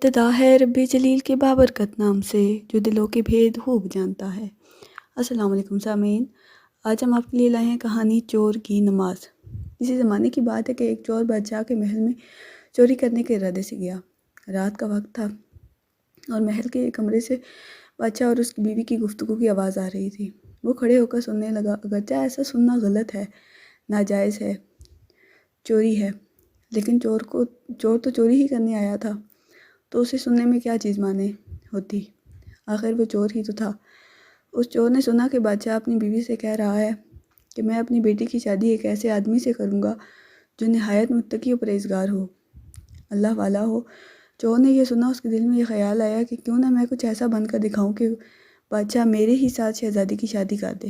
ابتدا ہے رب جلیل کے بابرکت نام سے جو دلوں کے بھید خوب جانتا ہے۔ السلام علیکم سامعین، آج ہم آپ کے لیے لائے ہیں کہانی چور کی نماز۔ اسی زمانے کی بات ہے کہ ایک چور بادشاہ کے محل میں چوری کرنے کے ارادے سے گیا۔ رات کا وقت تھا اور محل کے ایک کمرے سے بادشاہ اور اس کی بیوی کی گفتگو کی آواز آ رہی تھی۔ وہ کھڑے ہو کر سننے لگا، اگرچہ ایسا سننا غلط ہے، ناجائز ہے، چوری ہے، لیکن چور تو چوری ہی کرنے آیا تھا، تو اسے سننے میں کیا چیز مانے ہوتی، آخر وہ چور ہی تو تھا۔ اس چور نے سنا کہ بادشاہ اپنی بیوی سے کہہ رہا ہے کہ میں اپنی بیٹی کی شادی ایک ایسے آدمی سے کروں گا جو نہایت متقی و پرہیزگار ہو، اللہ والا ہو۔ چور نے یہ سنا، اس کے دل میں یہ خیال آیا کہ کیوں نہ میں کچھ ایسا بن کر دکھاؤں کہ بادشاہ میرے ہی ساتھ شہزادی کی شادی کر دے۔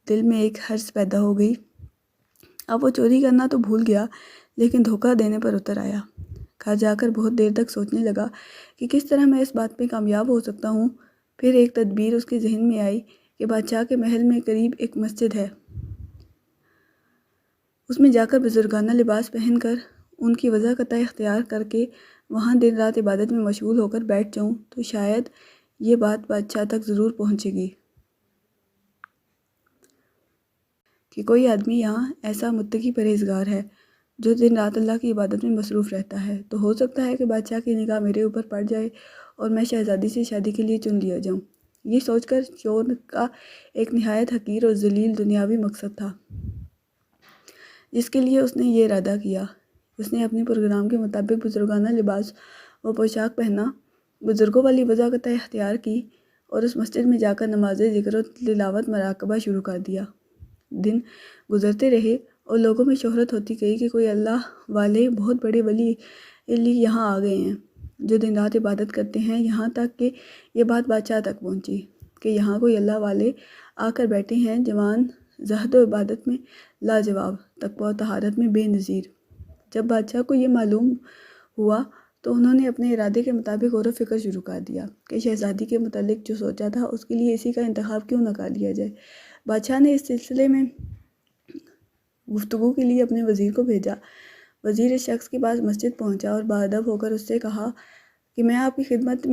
دل میں ایک حرص پیدا ہو گئی۔ اب وہ چوری کرنا تو بھول گیا، لیکن دھوکہ دینے پر اتر آیا۔ گھر جا کر بہت دیر تک سوچنے لگا کہ کس طرح میں اس بات پہ کامیاب ہو سکتا ہوں۔ پھر ایک تدبیر اس کے ذہن میں آئی کہ بادشاہ کے محل میں قریب ایک مسجد ہے، اس میں جا کر بزرگانہ لباس پہن کر ان کی وضاقتہ اختیار کر کے وہاں دن رات عبادت میں مشغول ہو کر بیٹھ جاؤں تو شاید یہ بات بادشاہ تک ضرور پہنچے گی کہ کوئی آدمی یہاں ایسا متقی پرہیزگار ہے جو دن رات اللہ کی عبادت میں مصروف رہتا ہے، تو ہو سکتا ہے کہ بادشاہ کی نگاہ میرے اوپر پڑ جائے اور میں شہزادی سے شادی کے لیے چن لیا جاؤں۔ یہ سوچ کر چور کا ایک نہایت حقیر اور ذلیل دنیاوی مقصد تھا جس کے لیے اس نے یہ ارادہ کیا۔ اس نے اپنے پروگرام کے مطابق بزرگانہ لباس و پوشاک پہنا، بزرگوں والی وضاقتہ اختیار کی اور اس مسجد میں جا کر نماز ذکر و تلاوت مراقبہ شروع کر دیا۔ دن گزرتے رہے اور لوگوں میں شہرت ہوتی گئی کہ کوئی اللہ والے بہت بڑے ولی یہاں آ گئے ہیں جو دن رات عبادت کرتے ہیں، یہاں تک کہ یہ بات بادشاہ تک پہنچی کہ یہاں کوئی اللہ والے آ کر بیٹھے ہیں، جوان زہد و عبادت میں لاجواب، تقویٰ و طہارت میں بے نظیر۔ جب بادشاہ کو یہ معلوم ہوا تو انہوں نے اپنے ارادے کے مطابق غور و فکر شروع کر دیا کہ شہزادی کے متعلق جو سوچا تھا اس کے لیے اسی کا انتخاب کیوں نہ کر لیا جائے۔ بادشاہ نے اس سلسلے میں گفتگو کے لیے اپنے وزیر کو بھیجا۔ وزیر اس شخص کے پاس مسجد پہنچا اور باادب ہو کر اس سے کہا کہ میں آپ کی خدمت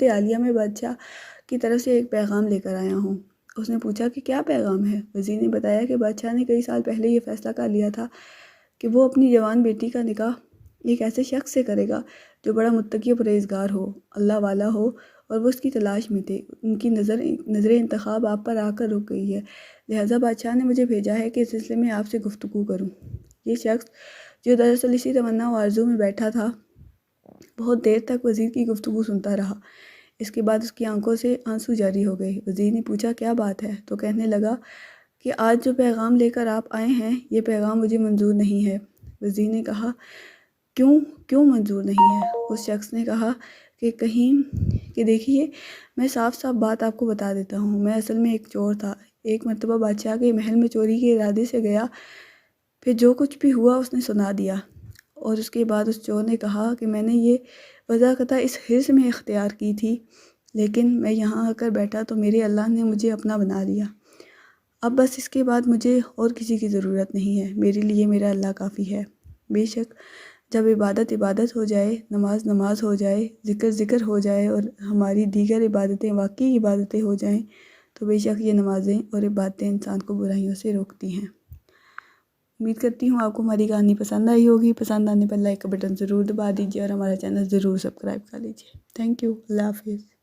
عالیہ میں بادشاہ کی طرف سے ایک پیغام لے کر آیا ہوں۔ اس نے پوچھا کہ کیا پیغام ہے؟ وزیر نے بتایا کہ بادشاہ نے کئی سال پہلے یہ فیصلہ کر لیا تھا کہ وہ اپنی جوان بیٹی کا نکاح ایک ایسے شخص سے کرے گا جو بڑا متقی و پرہیزگار ہو، اللہ والا ہو، اور وہ اس کی تلاش میں تھے۔ ان کی نظر انتخاب آپ پر آ کر رک گئی ہے، لہٰذا بادشاہ نے مجھے بھیجا ہے کہ اس سلسلے میں آپ سے گفتگو کروں۔ یہ شخص جو دراصل اسی تمنا و آرزو میں بیٹھا تھا بہت دیر تک وزیر کی گفتگو سنتا رہا۔ اس کے بعد اس کی آنکھوں سے آنسو جاری ہو گئے۔ وزیر نے پوچھا کیا بات ہے؟ تو کہنے لگا کہ آج جو پیغام لے کر آپ آئے ہیں یہ پیغام مجھے منظور نہیں ہے۔ وزیر نے کہا کیوں منظور نہیں ہے؟ اس شخص نے کہا کہ دیکھیے، میں صاف بات آپ کو بتا دیتا ہوں، میں اصل میں ایک چور تھا۔ ایک مرتبہ بادشاہ کے محل میں چوری کے ارادے سے گیا، پھر جو کچھ بھی ہوا اس نے سنا دیا، اور اس کے بعد اس چور نے کہا کہ میں نے یہ وضاقتہ اس حرص میں اختیار کی تھی، لیکن میں یہاں آ کر بیٹھا تو میرے اللہ نے مجھے اپنا بنا لیا۔ اب بس اس کے بعد مجھے اور کسی کی ضرورت نہیں ہے، میرے لیے میرا اللہ کافی ہے۔ بے شک جب عبادت ہو جائے، نماز ہو جائے، ذکر ہو جائے اور ہماری دیگر عبادتیں واقعی عبادتیں ہو جائیں تو بے شک یہ نمازیں اور عبادتیں انسان کو برائیوں سے روکتی ہیں۔ امید کرتی ہوں آپ کو ہماری کہانی پسند آئی ہوگی۔ پسند آنے پر لائک کا بٹن ضرور دبا دیجیے اور ہمارا چینل ضرور سبسکرائب کر لیجیے۔ تھینک یو، اللہ حافظ۔